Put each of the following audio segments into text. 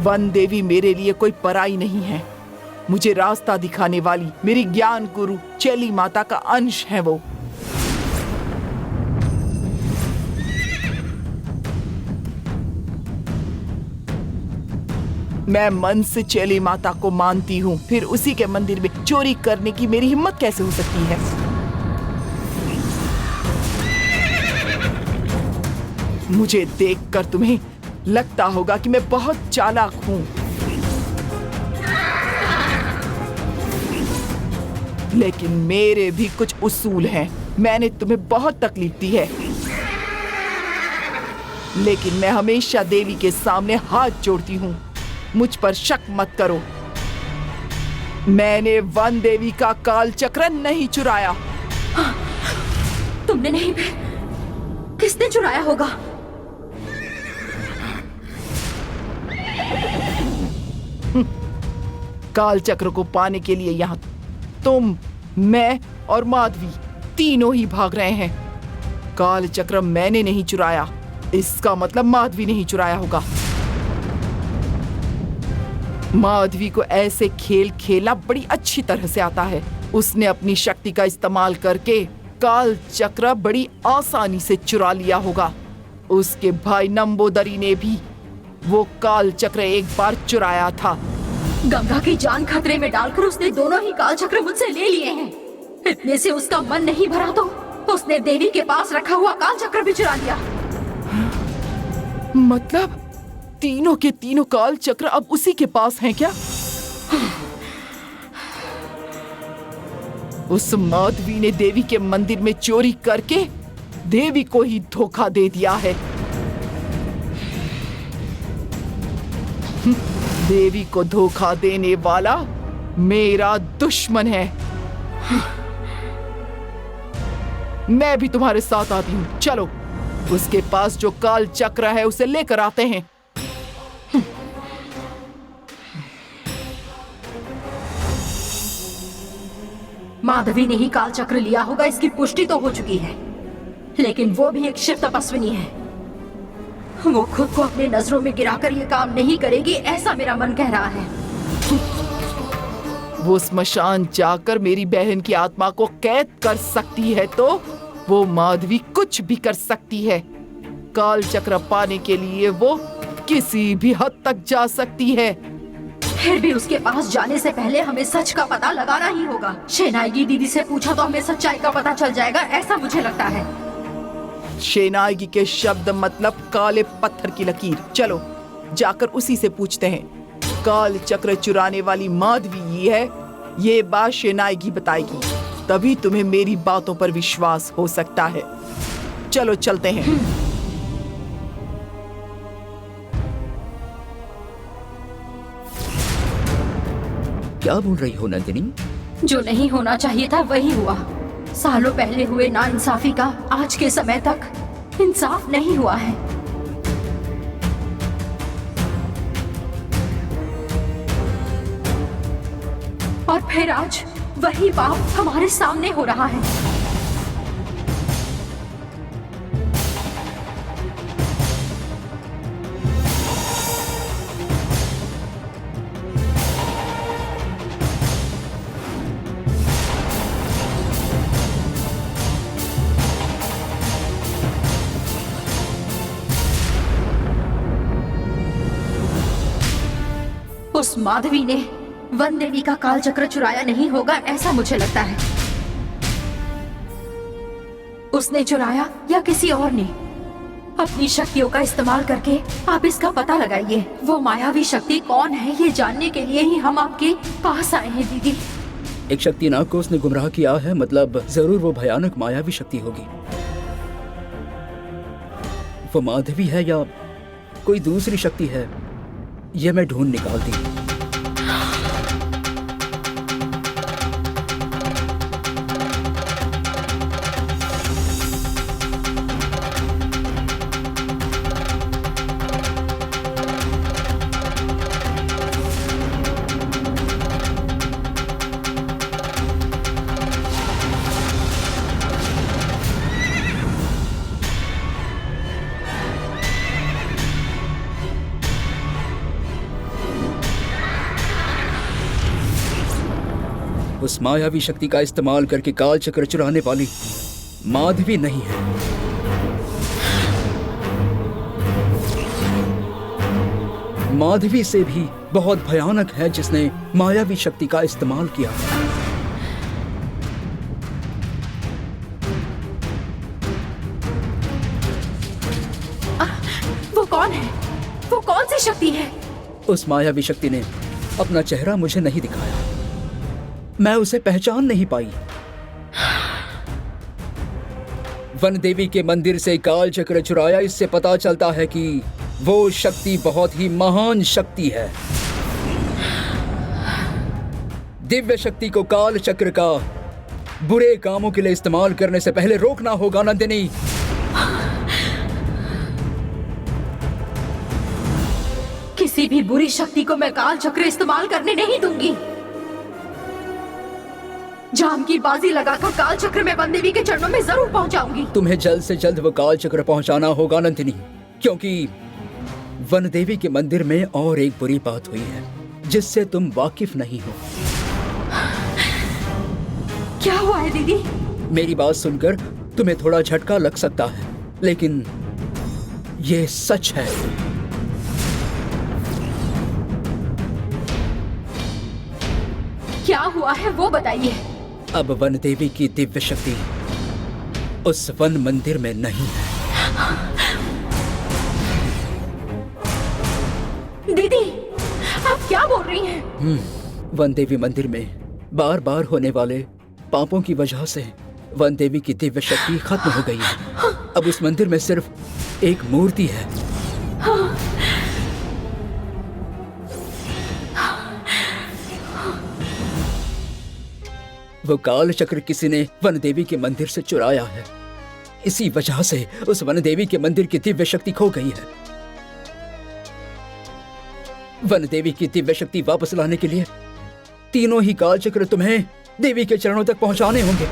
One देवी मेरे लिए कोई पराई नहीं है। मुझे रास्ता दिखाने वाली मेरी ज्ञान गुरु चेली माता का अंश है वो। मैं मन से चेली माता को मानती हूँ, फिर उसी के मंदिर में चोरी करने की मेरी हिम्मत कैसे हो सकती है? मुझे देखकर तुम्हें लगता होगा कि मैं बहुत चालाक हूँ, लेकिन मेरे भी कुछ उसूल हैं। मैंने तुम्हें बहुत तकलीफ दी है, लेकिन मैं हमेशा देवी के सामने हाथ जोड़ती हूँ। मुझ पर शक मत करो। मैंने वन देवी का काल चक्र नहीं चुराया। तुमने नहीं? किसने चुराया होगा? काल चक्र को पाने के लिए यहाँ तुम, मैं और माधवी तीनों ही भाग रहे हैं। काल चक्र मैंने नहीं चुराया, इसका मतलब माधवी नहीं चुराया होगा। माधवी को ऐसे खेल खेलना बड़ी अच्छी तरह से आता है। उसने अपनी शक्ति का इस्तेमाल करके काल चक्र बड़ी आसानी से चुरा लिया होगा। उसके भाई नंबोदरी ने भी वो काल चक्र एक बार चुराया था। गंगा की जान खतरे में डालकर उसने दोनों ही काल चक्र मुझसे ले लिए हैं। इतने से उसका मन नहीं भरा तो उसने देवी के पास रखा हुआ काल चक्र भी चुरा लिया। मतलब तीनों के तीनों काल चक्र अब उसी के पास हैं क्या? उस माधवी ने देवी के मंदिर में चोरी करके देवी को ही धोखा दे दिया है। देवी को धोखा देने वाला मेरा दुश्मन है। मैं भी तुम्हारे साथ आती हूँ। चलो, उसके पास जो काल चक्र है उसे लेकर आते हैं। माधवी ने ही काल चक्र लिया होगा, इसकी पुष्टि तो हो चुकी है, लेकिन वो भी एक शिव तपस्विनी है। वो खुद को अपने नजरों में गिराकर ये काम नहीं करेगी, ऐसा मेरा मन कह रहा है। वो स्मशान जाकर मेरी बहन की आत्मा को कैद कर सकती है तो वो माधवी कुछ भी कर सकती है। काल चक्र पाने के लिए वो किसी भी हद तक जा सकती है। फिर भी उसके पास जाने से पहले हमें सच का पता लगाना ही होगा। शेनाई दीदी से पूछा तो हमें सच्चाई का पता चल जाएगा, ऐसा मुझे लगता है। शेनाई के शब्द मतलब काले पत्थर की लकीर। चलो जाकर उसी से पूछते हैं। काल चक्र चुराने वाली माधवी ही है, ये बात शेनाई बताएगी, तभी तुम्हें मेरी बातों पर विश्वास हो सकता है। चलो चलते हैं। क्या बोल रही हो नंदिनी? जो नहीं होना चाहिए था वही हुआ। सालों पहले हुए नाइंसाफी का आज के समय तक इंसाफ नहीं हुआ है। और फिर आज वही पाप हमारे सामने हो रहा है। उस माधवी ने वन देवी का काल चक्र चुराया नहीं होगा, ऐसा मुझे लगता है। उसने चुराया या किसी और ने। अपनी शक्तियों का इस्तेमाल करके आप इसका पता लगाइए। वो मायावी शक्ति कौन है, ये जानने के लिए ही हम आपके पास आए हैं दीदी। एक शक्ति नाग को उसने गुमराह किया है, मतलब जरूर वो भयानक मायावी शक्ति होगी। वो माधवी है या कोई दूसरी शक्ति है, ये मैं ढूंढ निकालती हूँ। उस मायावी शक्ति का इस्तेमाल करके काल चक्र चुराने वाली माधवी नहीं है। माधवी से भी बहुत भयानक है जिसने मायावी शक्ति का इस्तेमाल किया। वो कौन है? वो कौन सी शक्ति है? उस मायावी शक्ति ने अपना चेहरा मुझे नहीं दिखाया, मैं उसे पहचान नहीं पाई। वन देवी के मंदिर से काल चक्र चुराया, इससे पता चलता है कि वो शक्ति बहुत ही महान शक्ति है। दिव्य शक्ति को काल चक्र का बुरे कामों के लिए इस्तेमाल करने से पहले रोकना होगा नंदिनी। किसी भी बुरी शक्ति को मैं काल चक्र इस्तेमाल करने नहीं दूंगी। जाम की बाजी लगाकर काल चक्र में वन देवी के चरणों में जरूर पहुंचाऊंगी। तुम्हें जल्द से जल्द वो काल चक्र पहुंचाना होगा नंदिनी, क्योंकि वन देवी के मंदिर में और एक बुरी बात हुई है जिससे तुम वाकिफ नहीं हो। क्या हुआ है दीदी? मेरी बात सुनकर तुम्हें थोड़ा झटका लग सकता है, लेकिन ये सच है। क्या हुआ है वो बताइए। अब वन देवी की दिव्य शक्ति उस वन मंदिर में नहीं है। दीदी, आप क्या बोल रही हैं? वन देवी मंदिर में बार बार होने वाले पापों की वजह से वन देवी की दिव्य शक्ति खत्म हो गई है। अब उस मंदिर में सिर्फ एक मूर्ति है। वो काल चक्र किसी ने वन देवी के मंदिर से चुराया है। इसी वजह से उस वन देवी के मंदिर की दिव्य शक्ति खो गई है। वन देवी की दिव्य शक्ति वापस लाने के लिए तीनों ही काल चक्र तुम्हें देवी के चरणों तक पहुंचाने होंगे।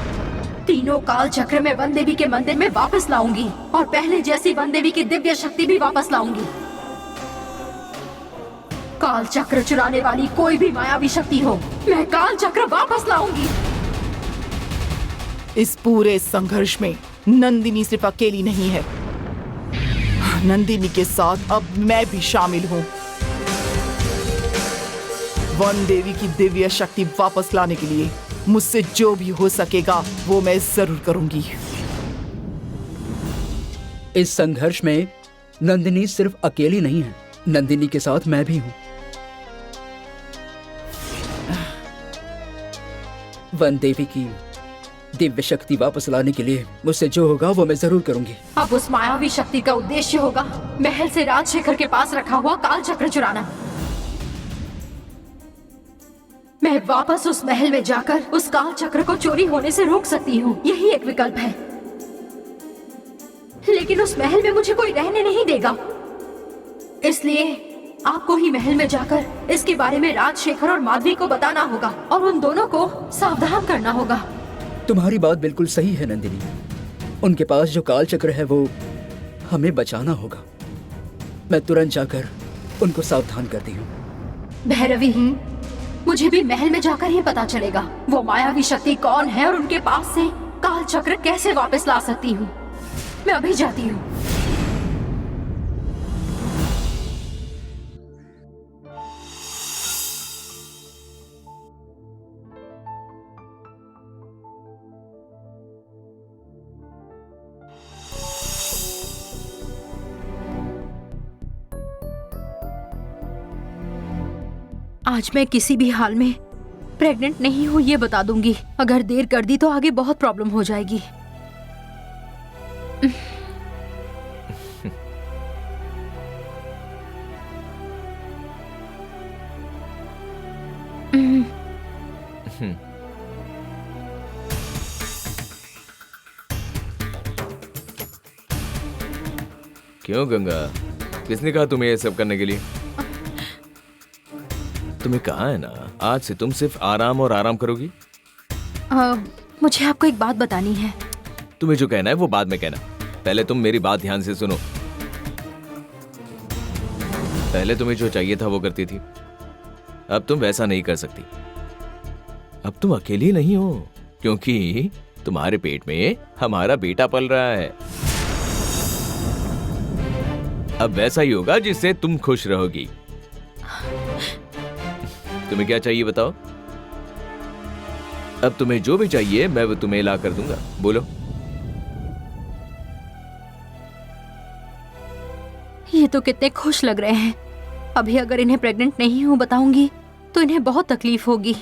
तीनों काल चक्र में वन देवी के मंदिर में वापस लाऊंगी और पहले जैसी वन देवी की दिव्य शक्ति भी वापस लाऊंगी। काल चक्र चुराने वाली कोई भी मायावी शक्ति हो, मैं काल चक्र वापस लाऊंगी। इस पूरे संघर्ष में नंदिनी सिर्फ अकेली नहीं है, नंदिनी के साथ अब मैं भी शामिल हूँ। वन देवी की दिव्य शक्ति वापस लाने के लिए मुझसे जो भी हो सकेगा वो मैं जरूर करूंगी। इस संघर्ष में नंदिनी सिर्फ अकेली नहीं है, नंदिनी के साथ मैं भी हूं। वन देवी की दिव्य शक्ति वापस लाने के लिए मुझसे जो होगा वो मैं जरूर करूंगी। अब उस मायावी शक्ति का उद्देश्य होगा महल से राजशेखर के पास रखा हुआ काल चक्र चुराना। मैं वापस उस महल में जाकर उस काल चक्र को चोरी होने से रोक सकती हूँ, यही एक विकल्प है। लेकिन उस महल में मुझे कोई रहने नहीं देगा, इसलिए आपको ही महल में जाकर इसके बारे में राजशेखर और माधवी को बताना होगा और उन दोनों को सावधान करना होगा। तुम्हारी बात बिल्कुल सही है नंदिनी, उनके पास जो काल चक्र है वो हमें बचाना होगा। मैं तुरंत जाकर उनको सावधान करती हूँ। भैरवी, मुझे भी महल में जाकर ही पता चलेगा वो मायावी शक्ति कौन है और उनके पास से काल चक्र कैसे वापस ला सकती हूँ। मैं अभी जाती हूँ। आज मैं किसी भी हाल में प्रेग्नेंट नहीं हूँ ये बता दूंगी। अगर देर कर दी तो आगे बहुत प्रॉब्लम हो जाएगी। क्यों गंगा, किसने कहा तुम्हें ये सब करने के लिए? तुम्हें कहा है ना, आज से तुम सिर्फ आराम और आराम करोगी। मुझे आपको एक बात बतानी है। तुम्हें जो कहना है वो बाद में कहना, पहले तुम मेरी बात ध्यान से सुनो। पहले तुम्हें जो चाहिए था वो करती थी, अब तुम वैसा नहीं कर सकती। अब तुम अकेली नहीं हो, क्योंकि तुम्हारे पेट में हमारा बेटा पल रहा है। अब वैसा ही होगा जिससे तुम खुश रहोगी। तुम्हें क्या चाहिए बताओ? अब तुम्हें जो भी चाहिए मैं वो तुम्हें ला कर दूंगा। बोलो। ये तो कितने खुश लग रहे हैं। अभी अगर इन्हें प्रेग्नेंट नहीं हूँ बताऊंगी तो इन्हें बहुत तकलीफ होगी।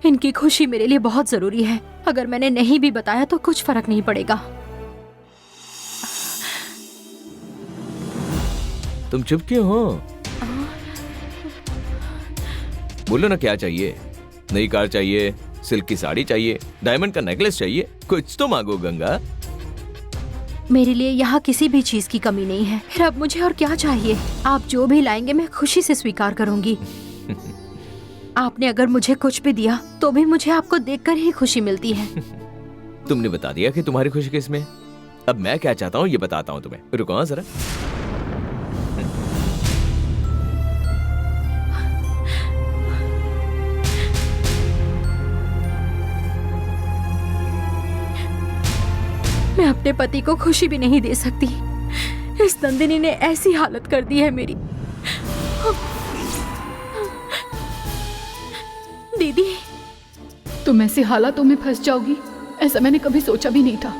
इनकी खुशी मेरे लिए बहुत जरूरी है। अगर मैंने नहीं भी बताया तो कुछ फर्क नहीं पड़ेगा। तुम चुप क्यों हो? बोलो ना, क्या चाहिए? नई कार चाहिए, सिल्क की साड़ी चाहिए, डायमंड का नेकलेस चाहिए? कुछ तो मांगो गंगा। मेरे लिए यहाँ किसी भी चीज की कमी नहीं है। फिर अब मुझे और क्या चाहिए? आप जो भी लाएंगे मैं खुशी से स्वीकार करूंगी। आपने अगर मुझे कुछ भी दिया तो भी मुझे आपको देखकर ही खुशी मिलती है। तुमने बता दिया कि तुम्हारी खुशी किसमें है। अब मैं क्या चाहता हूँ ये बताता हूँ तुम्हें। रुको हाँ जरा। मैं अपने पति को खुशी भी नहीं दे सकती। इस नंदिनी ने ऐसी हालत कर दी है मेरी। दीदी, तुम ऐसे हालातों में फंस जाओगी ऐसा मैंने कभी सोचा भी नहीं था।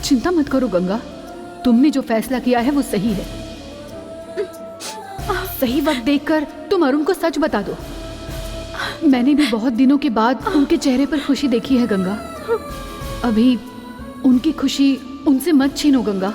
चिंता मत करो गंगा, तुमने जो फैसला किया है वो सही है। सही वक्त देखकर तुम अरुण को सच बता दो। मैंने भी बहुत दिनों के बाद उनके चेहरे पर खुशी देखी है गंगा। अभी उनकी खुशी उनसे मत छीनो गंगा।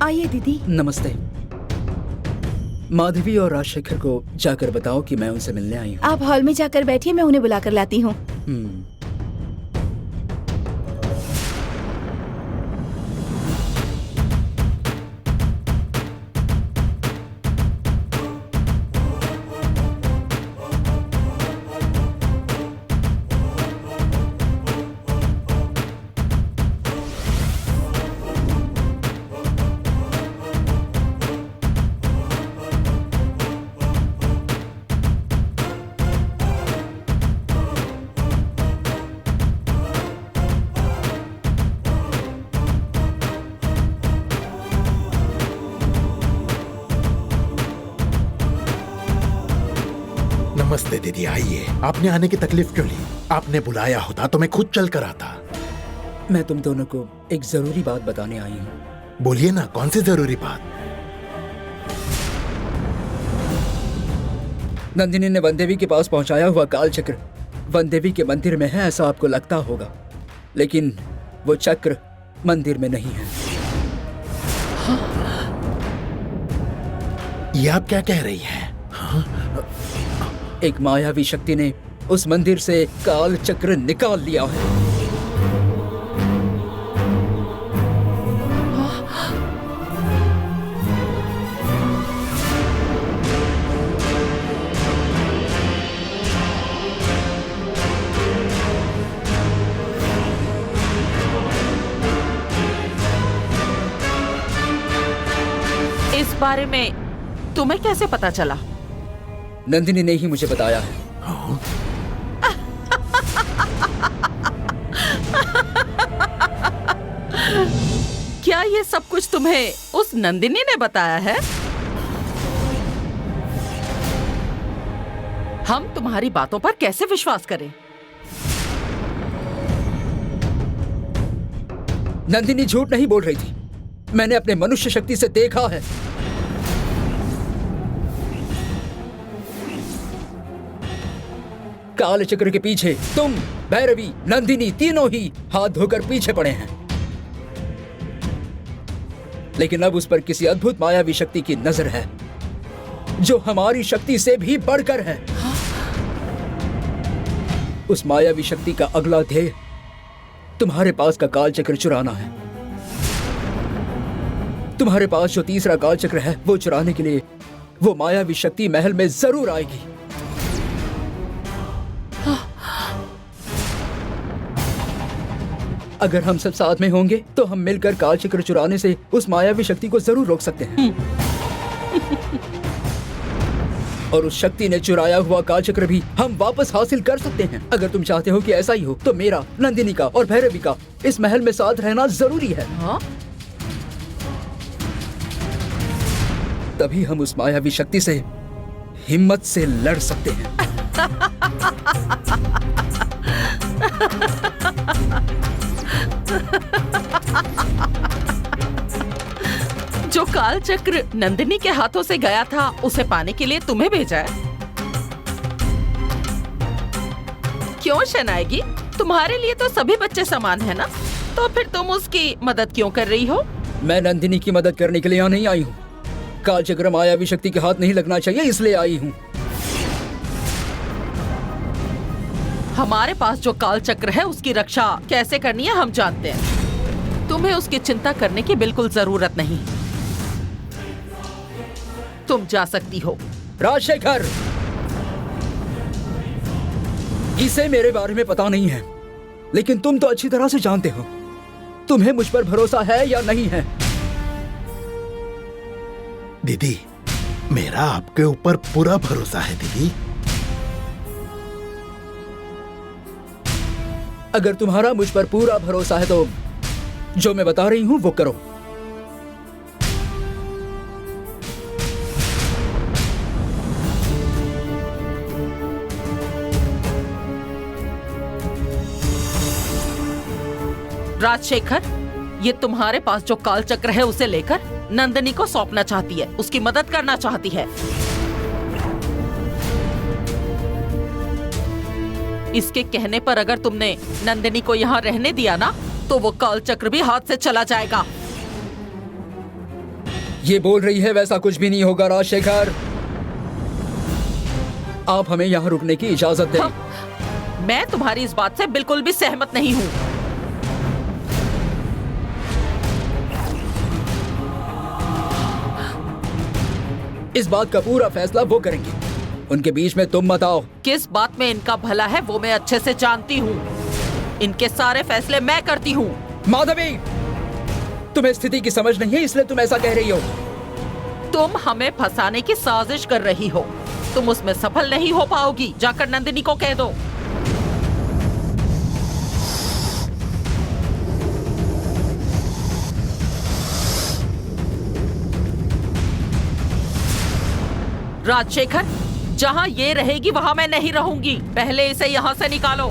आइए दीदी। नमस्ते। माधवी और राजशेखर को जाकर बताओ कि मैं उनसे मिलने आई हूँ। आप हॉल में जाकर बैठिए, मैं उन्हें बुलाकर लाती हूँ। नमस्ते दीदी, आइए। आपने आने की तकलीफ क्यों ली? आपने बुलाया होता तो मैं खुद चल कर आता। मैं तुम दोनों को एक जरूरी बात बताने आई हूँ। बोलिए ना, कौन सी जरूरी बात? नंदिनी ने वनदेवी के पास पहुंचाया हुआ काल चक्र वनदेवी के मंदिर में है, ऐसा आपको लगता होगा, लेकिन वो चक्र मंदिर में नहीं है। ये आप क्या कह रही हैं? एक मायावी शक्ति ने उस मंदिर से काल चक्र निकाल लिया है। इस बारे में तुम्हें कैसे पता चला? नंदिनी ने ही मुझे बताया है। क्या ये सब कुछ तुम्हें उस नंदिनी ने बताया है? हम तुम्हारी बातों पर कैसे विश्वास करें? नंदिनी झूठ नहीं बोल रही थी, मैंने अपने मनुष्य शक्ति से देखा है। काल चक्र के पीछे तुम, भैरवी, नंदिनी तीनों ही हाथ धोकर पीछे पड़े हैं, लेकिन अब उस पर किसी अद्भुत मायावी शक्ति की नजर है जो हमारी शक्ति से भी बढ़कर है। उस मायावी शक्ति का अगला ध्येय तुम्हारे पास का काल चक्र चुराना है। तुम्हारे पास जो तीसरा काल चक्र है वो चुराने के लिए वो मायावी शक्ति महल में जरूर आएगी। अगर हम सब साथ में होंगे तो हम मिलकर काल चक्र चुराने से उस मायावी शक्ति को जरूर रोक सकते हैं। और उस शक्ति ने चुराया हुआ काल चक्र भी हम वापस हासिल कर सकते हैं। अगर तुम चाहते हो कि ऐसा ही हो तो मेरा, नंदिनी का और भैरवी का इस महल में साथ रहना जरूरी है। हाँ? तभी हम उस मायावी शक्ति से हिम्मत से लड़ सकते हैं। जो काल चक्र नंदिनी के हाथों से गया था उसे पाने के लिए तुम्हें भेजा है। क्यों शहनाई? तुम्हारे लिए तो सभी बच्चे समान है ना, तो फिर तुम उसकी मदद क्यों कर रही हो? मैं नंदिनी की मदद करने के लिए यहाँ नहीं आई हूँ। काल चक्र मायावी शक्ति के हाथ नहीं लगना चाहिए, इसलिए आई हूँ। हमारे पास जो काल चक्र है उसकी रक्षा कैसे करनी है हम जानते हैं। तुम्हें उसकी चिंता करने की बिल्कुल जरूरत नहीं। तुम जा सकती हो। राजशेखर, इसे मेरे बारे में पता नहीं है, लेकिन तुम तो अच्छी तरह से जानते हो। तुम्हें मुझ पर भरोसा है या नहीं है? दीदी, मेरा आपके ऊपर पूरा भरोसा है दीदी। अगर तुम्हारा मुझ पर पूरा भरोसा है तो जो मैं बता रही हूं वो करो। राजशेखर, ये तुम्हारे पास जो काल चक्र है उसे लेकर नंदिनी को सौंपना चाहती है, उसकी मदद करना चाहती है। इसके कहने पर अगर तुमने नंदिनी को यहाँ रहने दिया ना तो वो काल चक्र भी हाथ से चला जाएगा। ये बोल रही है वैसा कुछ भी नहीं होगा राजशेखर। आप हमें यहाँ रुकने की इजाजत दें। मैं तुम्हारी इस बात से बिल्कुल भी सहमत नहीं हूँ। इस बात का पूरा फैसला वो करेंगे, उनके बीच में तुम मत आओ। किस बात में इनका भला है वो मैं अच्छे से जानती हूँ। इनके सारे फैसले मैं करती हूँ। माधवी, तुम्हें स्थिति की समझ नहीं है इसलिए तुम ऐसा कह रही हो। तुम हमें फंसाने की साजिश कर रही हो। तुम उसमें सफल नहीं हो पाओगी। जाकर नंदिनी को कह दो। राजशेखर, जहाँ ये रहेगी वहाँ मैं नहीं रहूंगी। पहले इसे यहाँ से निकालो।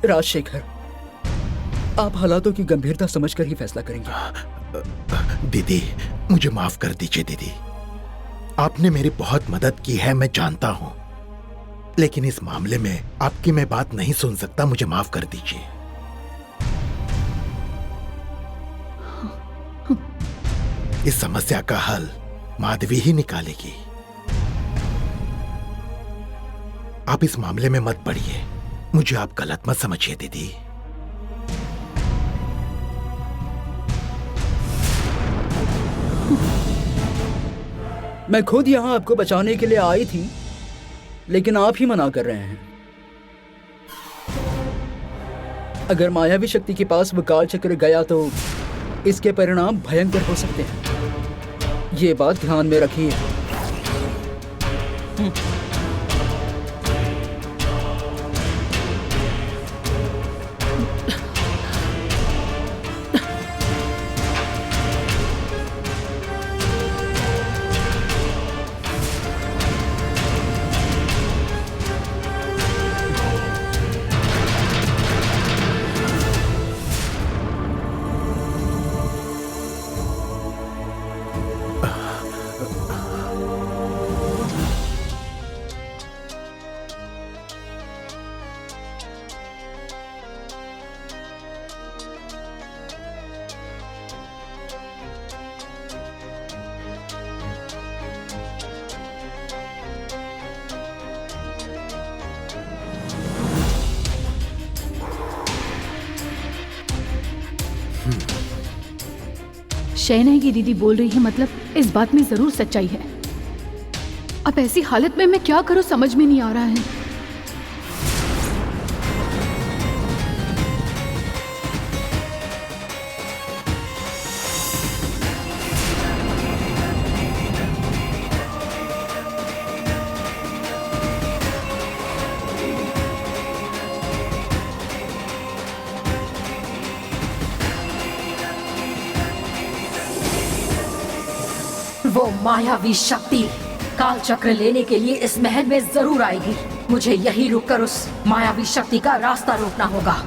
राजशेखर, आप हालातों की गंभीरता समझकर ही फैसला करेंगे। दीदी, मुझे माफ कर दीजिए दीदी। आपने मेरी बहुत मदद की है, मैं जानता हूं, लेकिन इस मामले में आपकी मैं बात नहीं सुन सकता। मुझे माफ कर दीजिए। इस समस्या का हल माधवी ही निकालेगी। आप इस मामले में मत पड़िए। मुझे आप गलत मत समझिए दीदी। मैं खुद यहाँ आपको बचाने के लिए आई थी, लेकिन आप ही मना कर रहे हैं। अगर मायावी शक्ति के पास वो काल चक्र गया तो इसके परिणाम भयंकर हो सकते हैं। ये बात ध्यान में रखिए। शहनाई की दीदी बोल रही है, मतलब इस बात में जरूर सच्चाई है। अब ऐसी हालत में मैं क्या करूं समझ में नहीं आ रहा है। वो मायावी शक्ति काल चक्र लेने के लिए इस महल में जरूर आएगी। मुझे यही रुककर उस मायावी शक्ति का रास्ता रोकना होगा।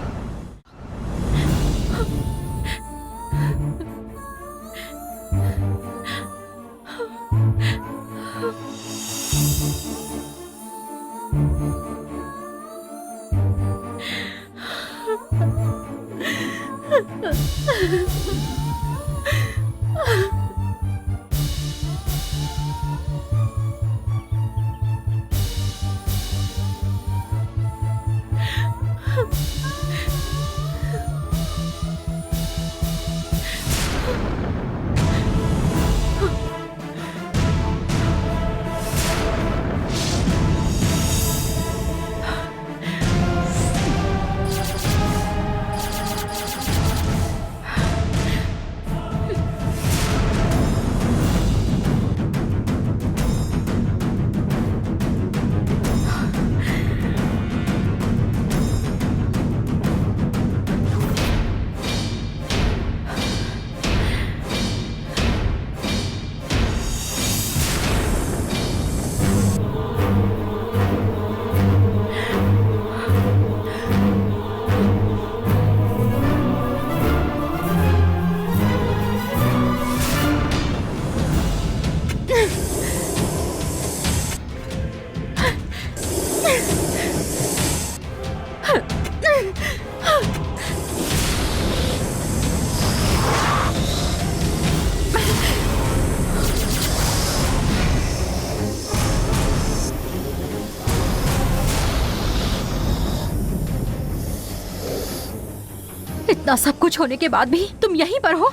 इतना सब कुछ होने के बाद भी तुम यहीं पर हो?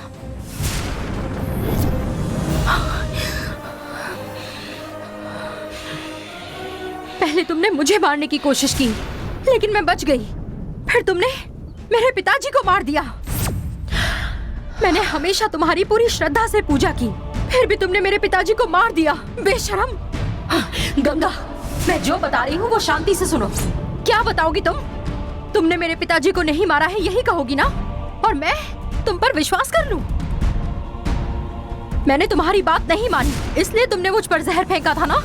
पहले तुमने मुझे मारने की कोशिश की, लेकिन मैं बच गई। फिर तुमने मेरे पिताजी को मार दिया। मैंने हमेशा तुम्हारी पूरी श्रद्धा से पूजा की, फिर भी तुमने मेरे पिताजी को मार दिया। बेशरम। गंगा, मैं जो बता रही हूँ वो शांति से सुनो। क्या बताओगी तुम? तुमने मेरे पिताजी को नहीं मारा है, यही कहोगी ना? और मैं तुम पर विश्वास कर लूं? मैंने तुम्हारी बात नहीं मानी, इसलिए तुमने मुझ पर जहर फेंका था ना?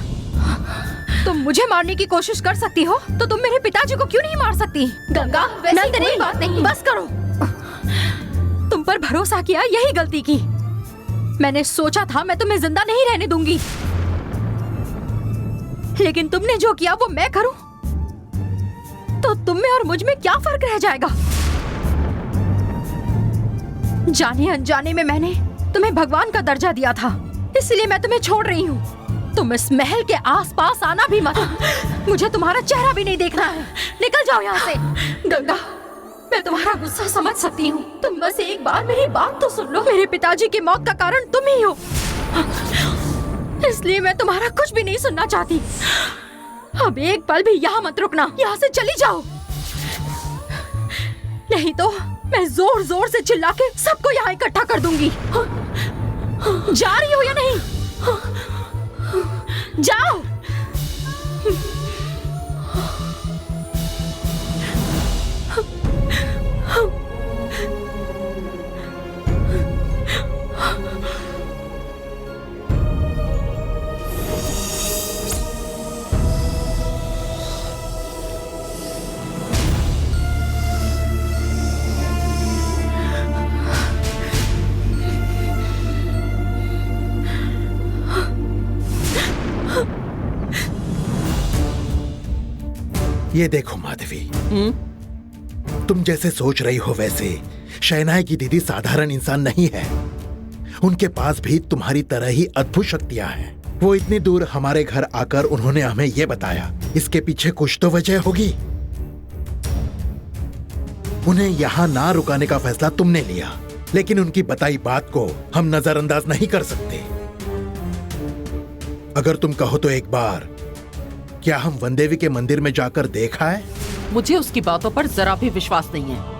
तुम मुझे मारने की कोशिश कर सकती हो, तो तुम मेरे पिताजी को क्यों नहीं मार सकती? गंगा, नंदिनी, कोई बात नहीं, बस करो। तुम पर भरोसा किया, यही गलती की। मैंने सोचा था मैं तुम्हें जिंदा नहीं रहने दूंगी, लेकिन तुमने जो किया वो मैं करूं तो तुम में और मुझ में क्या फर्क रह जाएगा? जाने अनजाने में मैंने तुम्हें भगवान का दर्जा दिया था, इसलिए मैं तुम्हें छोड़ रही हूँ। तुम इस महल के आसपास आना भी मत। मुझे तुम्हारा चेहरा भी नहीं देखना है। निकल जाओ यहाँ से। गंगा, मैं तुम्हारा गुस्सा समझ सकती हूँ, तुम बस एक बार मेरी बात तो सुन लो। मेरे पिताजी की मौत का कारण तुम ही हो, इसलिए मैं तुम्हारा कुछ भी नहीं सुनना चाहती। अब एक पल भी यहाँ मत रुकना, यहाँ से चली जाओ, नहीं तो मैं जोर जोर से चिल्ला के सबको यहाँ इकट्ठा कर दूंगी। जा रही हो या नहीं? जाओ। ये देखो माधवी, तुम जैसे सोच रही हो वैसे शहनाई की दीदी साधारण इंसान नहीं है। उनके पास भी तुम्हारी तरह ही अद्भुत शक्तियां हैं। वो इतनी दूर हमारे घर आकर उन्होंने हमें ये बताया, इसके पीछे कुछ तो वजह होगी। उन्हें यहाँ ना रुकाने का फैसला तुमने लिया, लेकिन उनकी बताई बात को हम नजरअंदाज नहीं कर सकते। अगर तुम कहो तो एक बार क्या हम वनदेवी के मंदिर में जाकर देखा है? मुझे उसकी बातों पर जरा भी विश्वास नहीं है।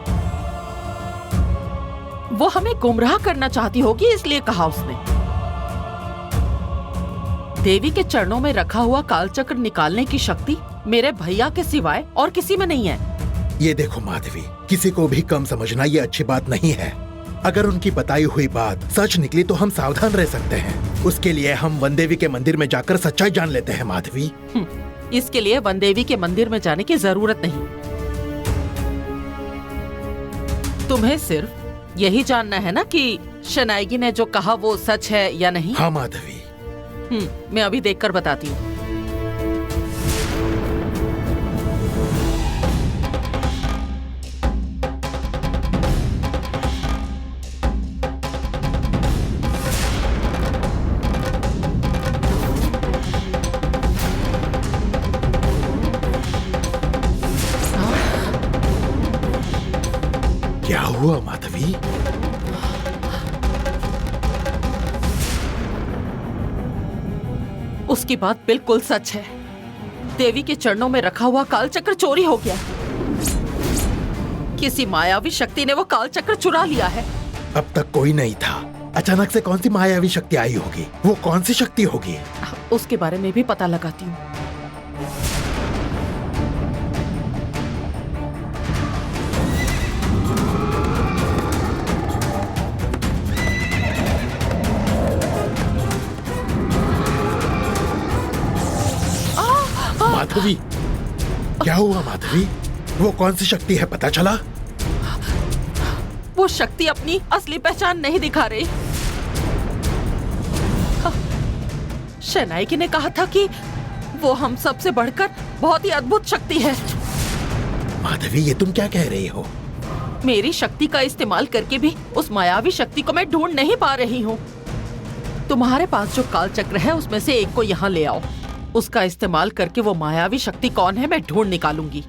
वो हमें गुमराह करना चाहती होगी, इसलिए कहा उसने। देवी के चरणों में रखा हुआ कालचक्र निकालने की शक्ति मेरे भैया के सिवाय और किसी में नहीं है। ये देखो माधवी, किसी को भी कम समझना ये अच्छी बात नहीं है। अगर उनकी बताई हुई बात सच निकली तो हम सावधान रह सकते हैं। उसके लिए हम वनदेवी के मंदिर में जाकर सच्चाई जान लेते हैं माधवी। इसके लिए वनदेवी के मंदिर में जाने की जरूरत नहीं। तुम्हें सिर्फ यही जानना है ना कि शनाइगी ने जो कहा वो सच है या नहीं? हाँ माधवी। मैं अभी देखकर बताती हूँ। क्या हुआ माधवी? उसकी बात बिल्कुल सच है। देवी के चरणों में रखा हुआ कालचक्र चोरी हो गया। किसी मायावी शक्ति ने वो कालचक्र चुरा लिया है। अब तक कोई नहीं था, अचानक से कौन सी मायावी शक्ति आई होगी? वो कौन सी शक्ति होगी? उसके बारे में भी पता लगाती हूँ। माधवी, क्या हुआ माधवी? वो कौन सी शक्ति है, पता चला? वो शक्ति अपनी असली पहचान नहीं दिखा रही। शनाइकी ने कहा था कि वो हम सबसे बढ़कर बहुत ही अद्भुत शक्ति है। माधवी, ये तुम क्या कह रही हो? मेरी शक्ति का इस्तेमाल करके भी उस मायावी शक्ति को मैं ढूंढ नहीं पा रही हूँ। तुम्हारे पास जो काल चक्र है उसमें से एक को यहाँ ले आओ। उसका इस्तेमाल करके वो मायावी शक्ति कौन है मैं ढूंढ निकालूंगी।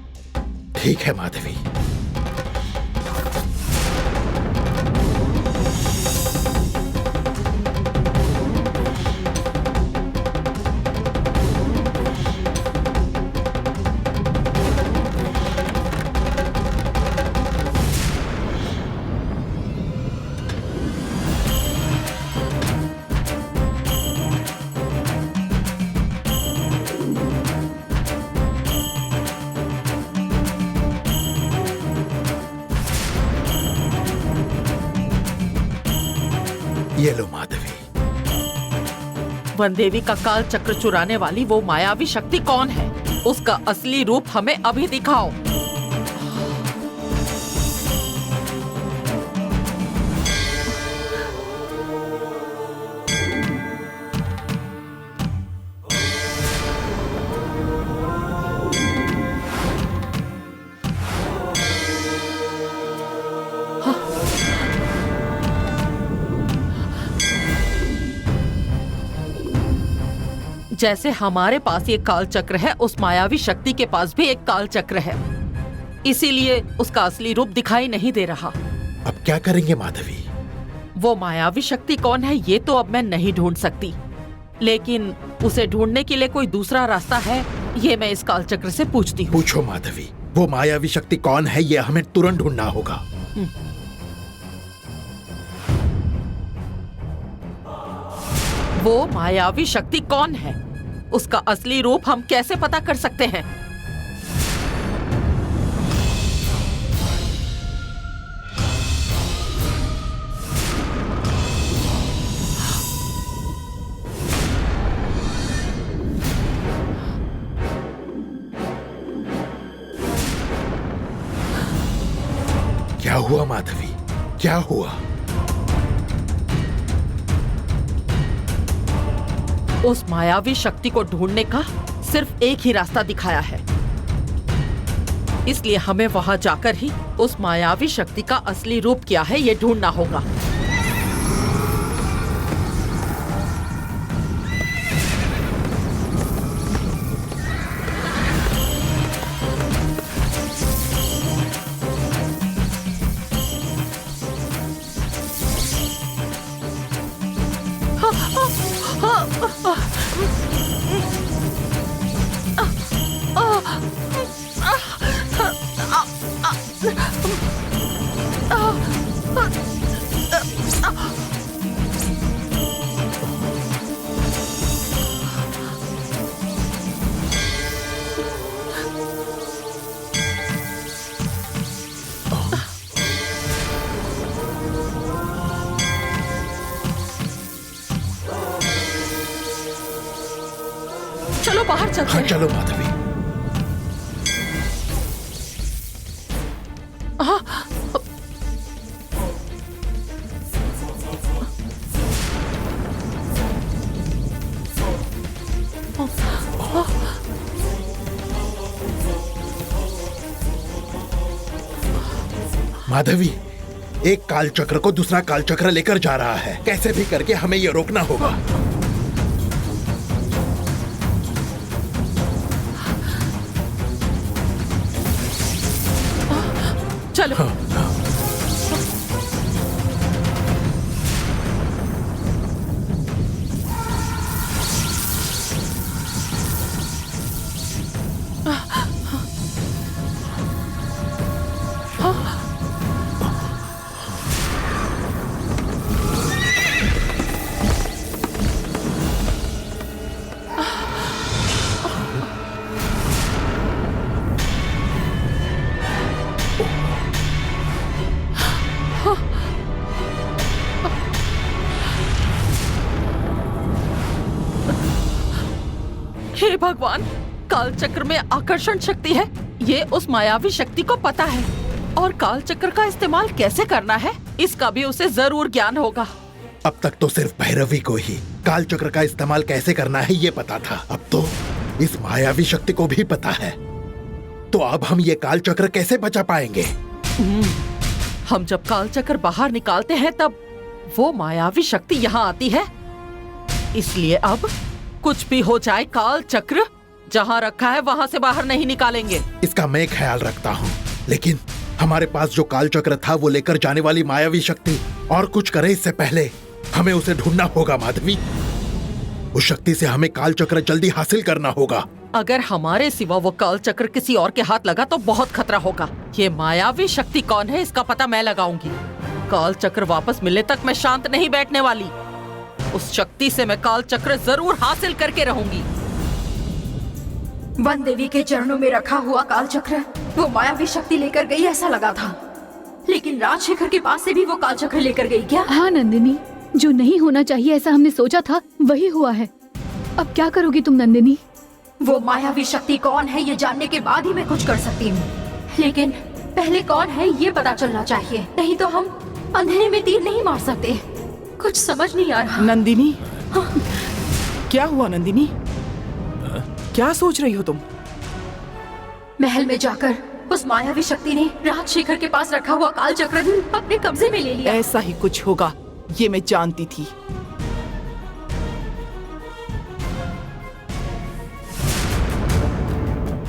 ठीक है माधवी। ये लो माधवी। वनदेवी का काल चक्र चुराने वाली वो मायावी शक्ति कौन है? उसका असली रूप हमें अभी दिखाओ। जैसे हमारे पास ये काल चक्र है, उस मायावी शक्ति के पास भी एक काल चक्र है, इसीलिए उसका असली रूप दिखाई नहीं दे रहा। अब क्या करेंगे माधवी? वो मायावी शक्ति कौन है ये तो अब मैं नहीं ढूंढ सकती, लेकिन उसे ढूंढने के लिए कोई दूसरा रास्ता है ये मैं इस काल चक्र से पूछती हूँ। पूछो माधवी, वो मायावी शक्ति कौन है ये हमें तुरंत ढूंढना होगा। वो मायावी शक्ति कौन है? उसका असली रूप हम कैसे पता कर सकते हैं? क्या हुआ माधवी, क्या हुआ? उस मायावी शक्ति को ढूंढने का सिर्फ एक ही रास्ता दिखाया है, इसलिए हमें वहां जाकर ही उस मायावी शक्ति का असली रूप क्या है ये ढूंढना होगा। चलो बाहर चलते हाँ हैं। चलो माधवी। माधवी, एक काल चक्र को दूसरा काल चक्र लेकर जा रहा है। कैसे भी करके हमें ये रोकना होगा। चलो। हे भगवान, काल चक्र में आकर्षण शक्ति है। ये उस मायावी शक्ति को पता है और काल चक्र का इस्तेमाल कैसे करना है इसका भी उसे जरूर ज्ञान होगा। अब तक तो सिर्फ भैरवी को ही काल चक्र का इस्तेमाल कैसे करना है ये पता था। अब तो इस मायावी शक्ति को भी पता है। तो अब हम ये काल चक्र कैसे बचा पाएंगे? हम जब काल चक्र बाहर निकालते हैं तब वो मायावी शक्ति यहाँ आती है। इसलिए अब कुछ भी हो जाए, काल चक्र जहाँ रखा है वहाँ से बाहर नहीं निकालेंगे। इसका मैं ख्याल रखता हूँ, लेकिन हमारे पास जो काल चक्र था वो लेकर जाने वाली मायावी शक्ति और कुछ करे इससे पहले हमें उसे ढूंढना होगा माधवी। उस शक्ति से हमें काल चक्र जल्दी हासिल करना होगा। अगर हमारे सिवा वो काल चक्र किसी और के हाथ लगा तो बहुत खतरा होगा। ये मायावी शक्ति कौन है इसका पता मैं लगाऊंगी। काल चक्र वापस मिलने तक मैं शांत नहीं बैठने वाली। उस शक्ति से मैं काल चक्र जरूर हासिल करके रहूंगी। वन देवी के चरणों में रखा हुआ काल चक्र वो मायावी शक्ति लेकर गई ऐसा लगा था, लेकिन राजशेखर के पास से भी वो काल चक्र लेकर गई क्या? हाँ नंदिनी, जो नहीं होना चाहिए ऐसा हमने सोचा था वही हुआ है। अब क्या करोगी तुम नंदिनी? वो मायावी शक्ति कौन है ये जानने के बाद ही मैं कुछ कर सकती हूँ, लेकिन पहले कौन है ये पता चलना चाहिए, नहीं तो हम अंधेरे में तीर नहीं मार सकते। कुछ समझ नहीं आ रहा। नंदिनी, क्या हुआ नंदिनी? क्या सोच रही हो तुम? महल में जाकर उस मायावी शक्ति ने राजशेखर के पास रखा हुआ काल चक्र अपने कब्जे में ले लिया। ऐसा ही कुछ होगा, ये मैं जानती थी।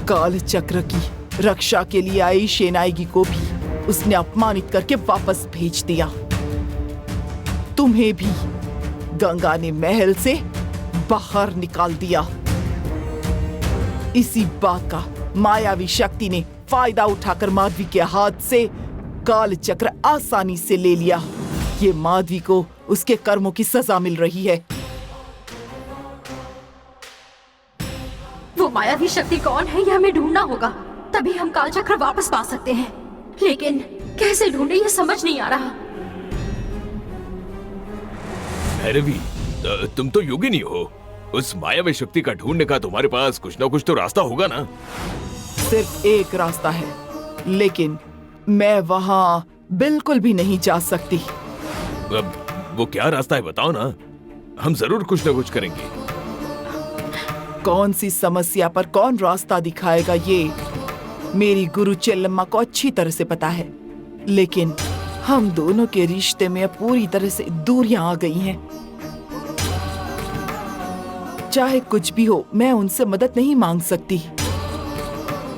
काल चक्र की रक्षा के लिए आई शेनाइगी को भी उसने अपमानित करके वापस भेज दिया। तुम्हें भी गंगा ने महल से बाहर निकाल दिया। इसी बात का मायावी शक्ति ने फायदा उठाकर माधवी के हाथ से काल चक्र आसानी से ले लिया। ये माधवी को उसके कर्मों की सजा मिल रही है। वो मायावी शक्ति कौन है ये हमें ढूंढना होगा, तभी हम काल चक्र वापस पा सकते हैं। लेकिन कैसे ढूंढे ये समझ नहीं आ रहा। भैरवी, तुम तो योगिनी हो। उस मायावी शक्ति का ढूंढने का तुम्हारे पास कुछ ना कुछ तो रास्ता होगा ना? सिर्फ एक रास्ता है, लेकिन मैं वहां बिल्कुल भी नहीं जा सकती। अब वो क्या रास्ता है बताओ ना, हम जरूर कुछ ना कुछ करेंगे। कौन सी समस्या पर कौन रास्ता दिखाएगा ये मेरी गुरु चेल्लम्मा को अच्छी तरह से पता है, लेकिन हम दोनों के रिश्ते में पूरी तरह से दूरियां आ गई हैं। चाहे कुछ भी हो, मैं उनसे मदद नहीं मांग सकती।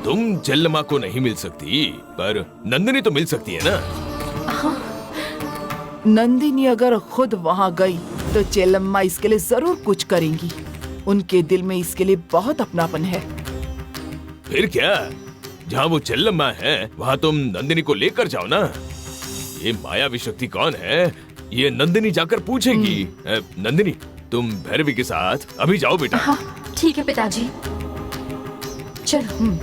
तुम चेल्लम्मा को नहीं मिल सकती, पर नंदिनी तो मिल सकती है ना? नंदिनी अगर खुद वहां गई तो चेलम्मा इसके लिए जरूर कुछ करेंगी। उनके दिल में इसके लिए बहुत अपनापन है। फिर क्या, जहाँ वो चेल्लम्मा है वहाँ तुम नंदिनी को लेकर जाओ ना। ये मायावी शक्ति कौन है ये नंदिनी जाकर पूछेगी। नंदिनी तुम भैरवी के साथ अभी जाओ बेटा। हाँ ठीक है पिताजी, चलो।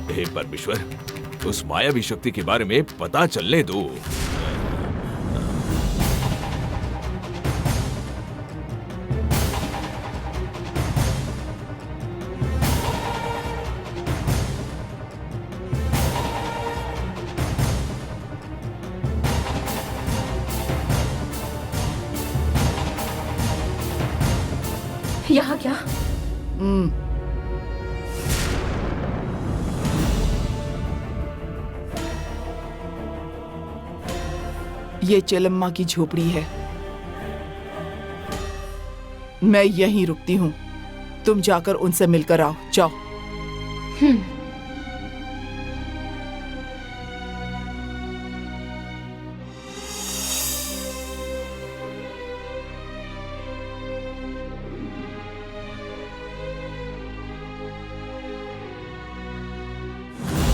हे परमेश्वर, उस मायावी शक्ति के बारे में पता चलने दो। यहाँ क्या? ये चेलम्मा की झोपड़ी है। मैं यहीं रुकती हूँ, तुम जाकर उनसे मिलकर आओ। जाओ।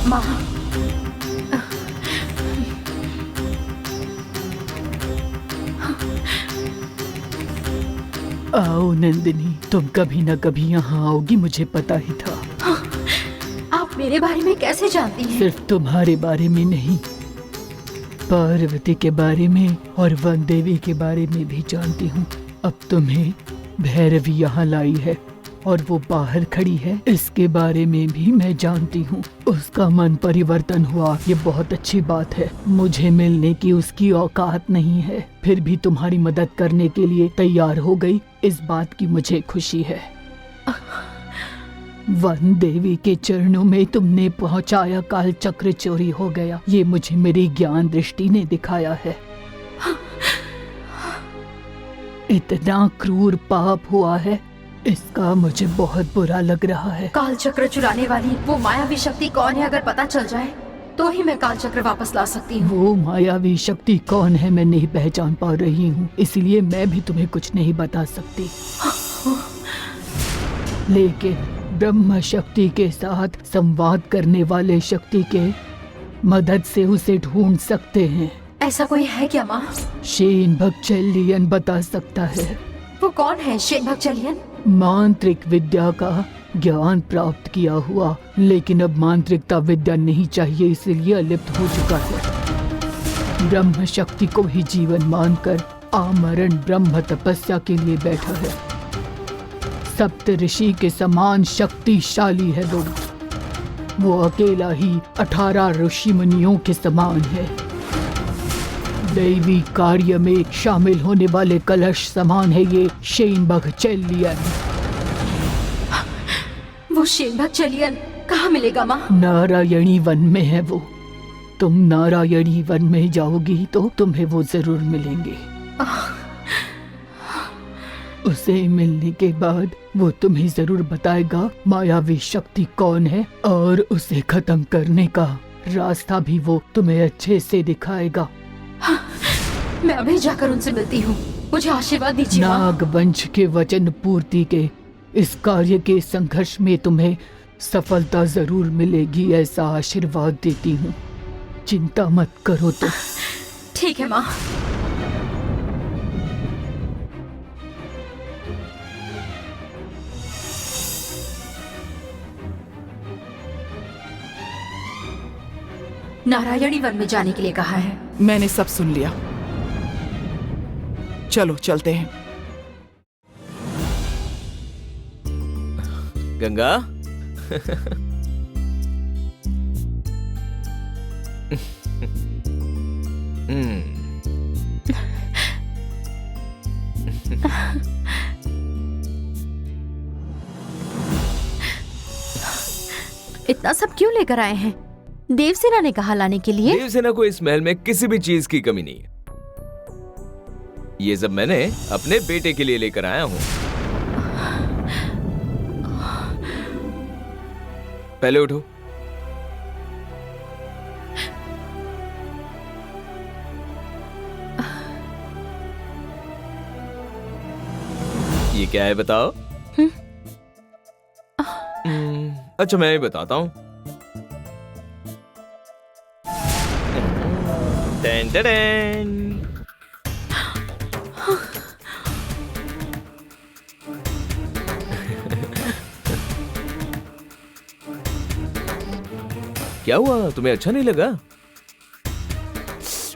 माँ, आओ नंदिनी, तुम कभी न कभी यहाँ आओगी, मुझे पता ही था। आप मेरे बारे में कैसे जानती हैं? सिर्फ तुम्हारे बारे में नहीं, पार्वती के बारे में और वन देवी के बारे में भी जानती हूँ। अब तुम्हें भैरवी यहाँ लाई है और वो बाहर खड़ी है, इसके बारे में भी मैं जानती हूँ। उसका मन परिवर्तन हुआ, ये बहुत अच्छी बात है। मुझे मिलने की उसकी औकात नहीं है, फिर भी तुम्हारी मदद करने के लिए तैयार हो गई, इस बात की मुझे खुशी है। वन देवी के चरणों में तुमने पहुँचाया काल चक्र चोरी हो गया, ये मुझे मेरी ज्ञान दृष्टि ने दिखाया है। इतना क्रूर पाप हुआ है, इसका मुझे बहुत बुरा लग रहा है। काल चक्र चुराने वाली वो मायावी शक्ति कौन है, अगर पता चल जाए तो ही मैं काल चक्र वापस ला सकती हूँ। वो मायावी शक्ति कौन है मैं नहीं पहचान पा रही हूँ, इसलिए मैं भी तुम्हें कुछ नहीं बता सकती। लेकिन ब्रह्म शक्ति के साथ संवाद करने वाले शक्ति के मदद से उसे ढूंढ सकते हैं। ऐसा कोई है क्या माँ? शेन भगचलियन बता सकता है। वो कौन है शेन भगचलियन? मांत्रिक विद्या का ज्ञान प्राप्त किया हुआ, लेकिन अब मांत्रिकता विद्या नहीं चाहिए, इसलिए अलिप्त हो चुका है। ब्रह्म शक्ति को ही जीवन मानकर आमरण ब्रह्म तपस्या के लिए बैठा है। सप्त ऋषि के समान शक्तिशाली है वो अकेला ही 18 ऋषि मुनियों के समान है। दैवी कार्य में शामिल होने वाले कलश समान है ये शेन भगचलियन। वो शेन भगचलियन कहाँ मिलेगा माँ? नारायणी वन में है वो। तुम नारायणी वन में जाओगी तो तुम्हें वो जरूर मिलेंगे। उसे मिलने के बाद वो तुम्हें जरूर बताएगा मायावी शक्ति कौन है और उसे खत्म करने का रास्ता भी वो तुम्हें अच्छे से दिखाएगा। मैं अभी जाकर उनसे मिलती हूँ, मुझे आशीर्वाद दीजिए माँ। नागवंश के वचन पूर्ति के इस कार्य के संघर्ष में तुम्हें सफलता जरूर मिलेगी, ऐसा आशीर्वाद देती हूँ। चिंता मत करो तो। ठीक है माँ। नारायणी वन में जाने के लिए कहा है। मैंने सब सुन लिया, चलो चलते हैं। गंगा इतना सब क्यों लेकर आए हैं? देवसेना ने कहा लाने के लिए। देवसेना को इस महल में किसी भी चीज की कमी नहीं है। ये सब मैंने अपने बेटे के लिए लेकर आया हूँ। पहले उठो। क्या है बताओ? अच्छा मैं बताता हूँ। Ten ten. क्या हुआ, तुम्हें अच्छा नहीं लगा?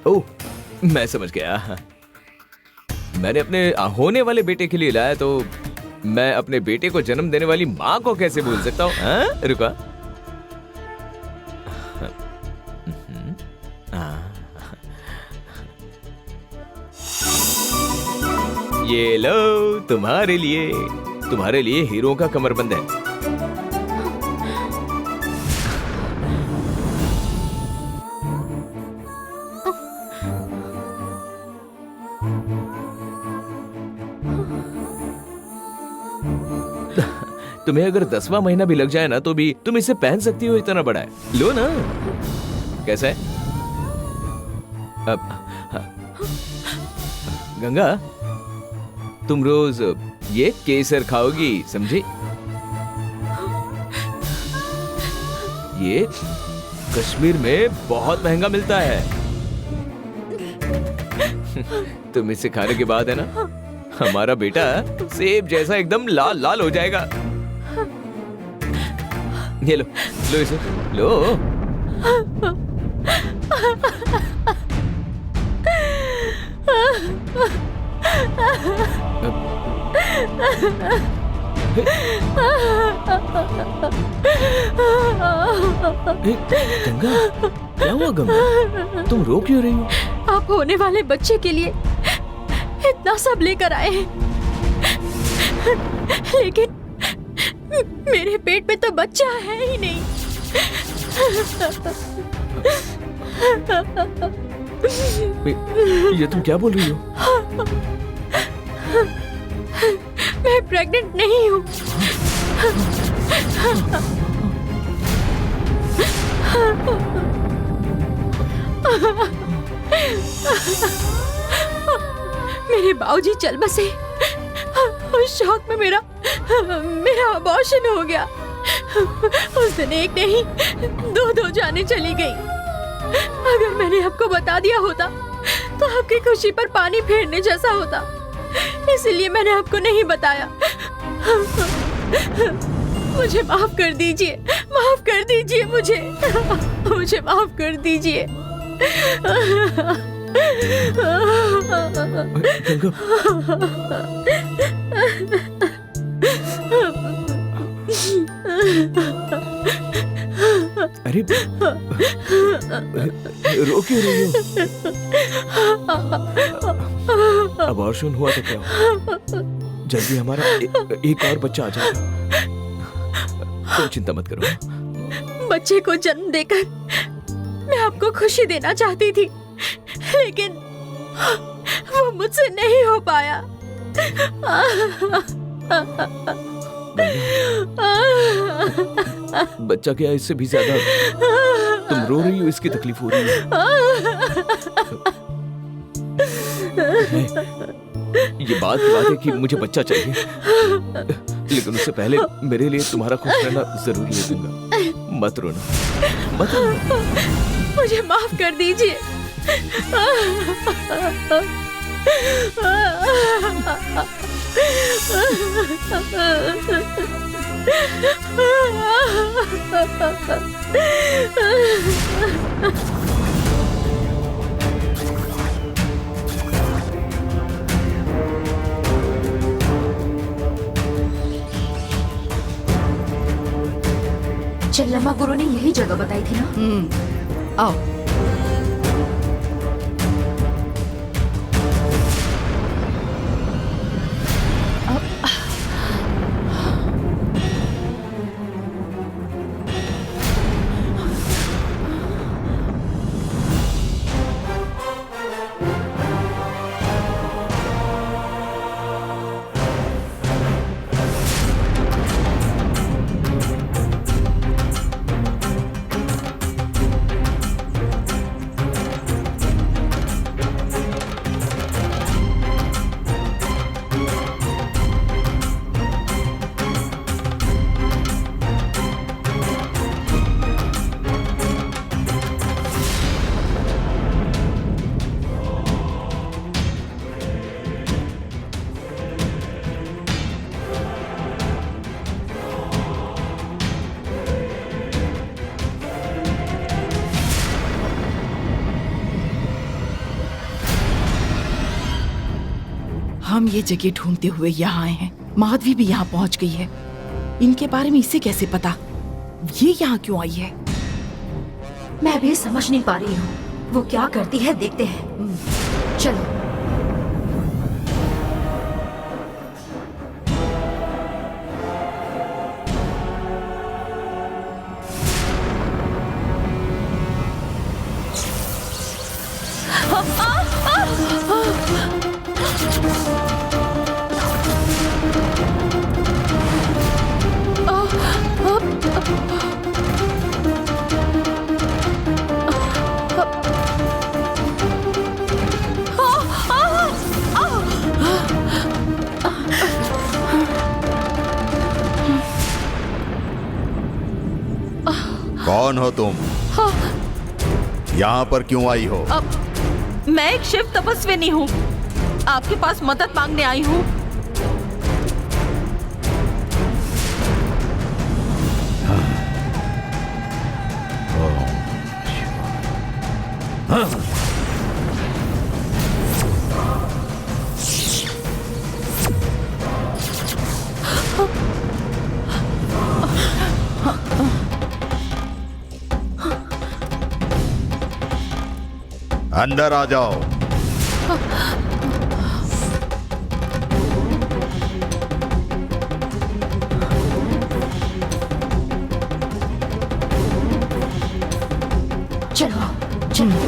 ओह, मैं समझ गया। मैंने अपने होने वाले बेटे के लिए लाया, तो मैं अपने बेटे को जन्म देने वाली माँ को कैसे भूल सकता हूँ? रुका। ये लो तुम्हारे लिए हीरो का कमरबंद है। तुम्हें अगर 10वां महीना भी लग जाए ना तो भी तुम इसे पहन सकती हो, इतना बड़ा है। लो ना। कैसा है? अब गंगा, तुम रोज ये केसर खाओगी, समझी? ये कश्मीर में बहुत महंगा मिलता है। तुम इसे खाने के बाद है ना, हमारा बेटा सेब जैसा एकदम लाल लाल हो जाएगा। ये लो इसे लो। गंगा, क्या हुआ गंगा? तुम रो क्यों रही हो? आप होने वाले बच्चे के लिए इतना सब लेकर आए हैं, लेकिन मेरे पेट में तो बच्चा है ही नहीं। ये तुम क्या बोल रही हो? मैं प्रेग्नेंट नहीं हूँ। मेरे बाबूजी चल बसे। उस शौक में मेरा अबॉर्शन हो गया। उस दिन एक नहीं दो जाने चली गई। अगर मैंने आपको बता दिया होता तो आपकी खुशी पर पानी फेरने जैसा होता, इसलिए मैंने आपको नहीं बताया। मुझे माफ कर दीजिए, माफ कर दीजिए मुझे माफ कर दीजिए। अरे रो क्यों रही हो? अबॉर्शन हुआ तो क्या हुआ? जल्दी हमारा एक और बच्चा आ जाएगा। तुम चिंता मत करो। बच्चे को जन्म देकर मैं आपको खुशी देना चाहती थी, लेकिन वो मुझसे नहीं हो पाया। बच्चा क्या, इससे भी ज्यादा तुम रो रही हो, इसकी तकलीफ हो रही है। ये बात है कि मुझे बच्चा चाहिए, लेकिन उससे पहले मेरे लिए तुम्हारा खुश रहना जरूरी है। गंगा, मत रोना, मत रोना। मुझे माफ कर दीजिए। चल्लम्मा गुरु ने यही जगह बताई थी ना? आओ। हम ये जगह ढूंढते हुए यहाँ आए हैं, माधवी भी यहाँ पहुँच गई है। इनके बारे में इसे कैसे पता? ये यहाँ क्यों आई है? मैं भी समझ नहीं पा रही हूँ। वो क्या करती है देखते हैं। चलो। कौन हो तुम? यहाँ पर क्यों आई हो? मैं एक शिव तपस्विनी हूँ, आपके पास मदद मांगने आई हूँ। अंदर आ जाओ। चलो चलो।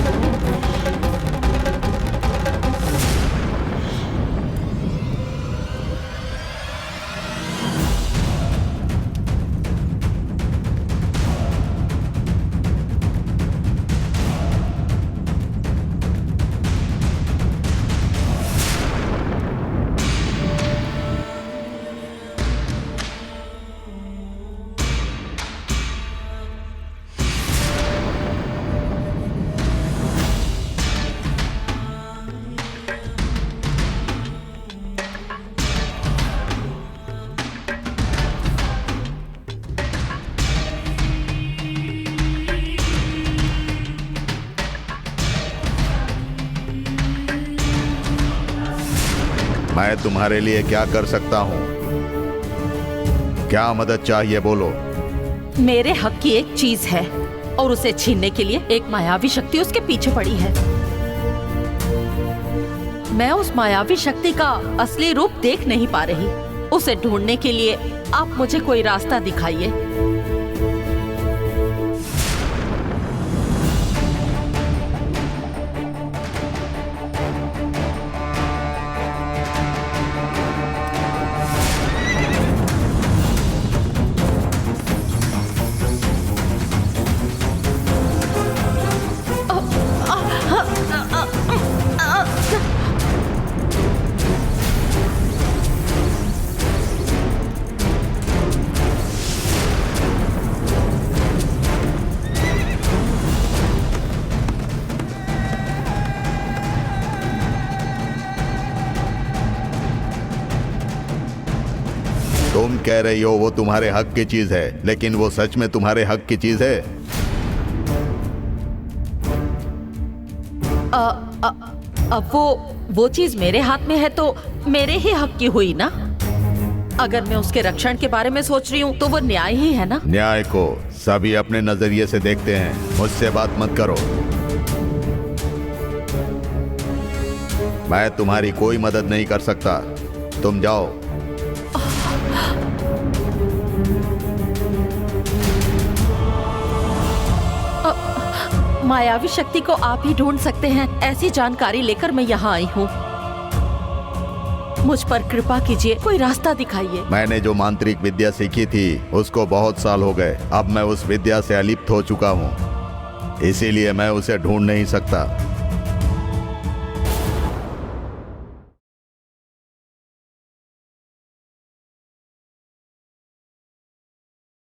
मैं तुम्हारे लिए क्या कर सकता हूँ? क्या मदद चाहिए बोलो। मेरे हक की एक चीज है और उसे छीनने के लिए एक मायावी शक्ति उसके पीछे पड़ी है। मैं उस मायावी शक्ति का असली रूप देख नहीं पा रही। उसे ढूंढने के लिए आप मुझे कोई रास्ता दिखाइए। तुम कह रही हो वो तुम्हारे हक की चीज है, लेकिन वो सच में तुम्हारे हक की चीज है? अब वो चीज मेरे हाथ में है तो मेरे ही हक की हुई ना। अगर मैं उसके रक्षण के बारे में सोच रही हूँ तो वो न्याय ही है ना। न्याय को सभी अपने नजरिए से देखते हैं, मुझसे बात मत करो। मैं तुम्हारी कोई मदद नहीं कर सकता, तुम जाओ। मायावी शक्ति को आप ही ढूंढ सकते हैं, ऐसी जानकारी लेकर मैं यहाँ आई हूँ। मुझ पर कृपा कीजिए, कोई रास्ता दिखाइए। मैंने जो मांत्रिक विद्या सीखी थी उसको बहुत साल हो गए। अब मैं उस विद्या से अलिप्त हो चुका हूँ, इसीलिए मैं उसे ढूंढ नहीं सकता।